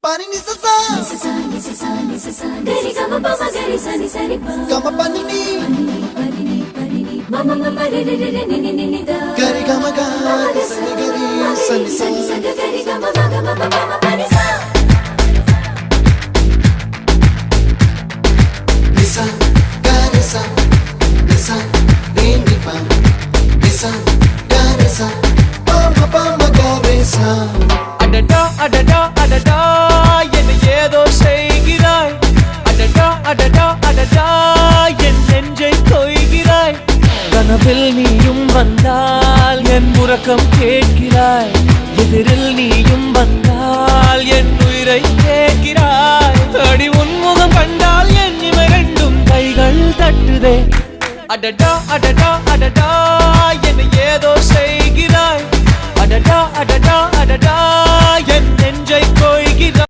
Pani ni sa sa gari gama pa ma gari sa ni sa ri pa gama pani ni mama mama re re re ni ni ni da gari gama ga sa ni gari sa ni sa gari gama ma gama mama pani sa nisa gari sa nisa re ni pa nisa gari sa pa ma gari sa அடடா அடடா அடடா என்ன ஏதோ செய்கிறாய் அடடா அடடா அடடா என் நெஞ்சை கொய்கிறாய் கனவில் நீயும் வந்தால் என் உறக்கம் கேட்கிறாய் எதிரில் நீயும் வந்தால் என் உயிரை கேட்கிறாய் அடி உன்முகம் கண்டால் என் இமை ரெண்டும் கைகள் தட்டுதே அடடா அடடா அடடா என்ன ஏதோ செய்கிறாய் அடடா அடடா அடடா என் நெஞ்சை கொய்கிறாய்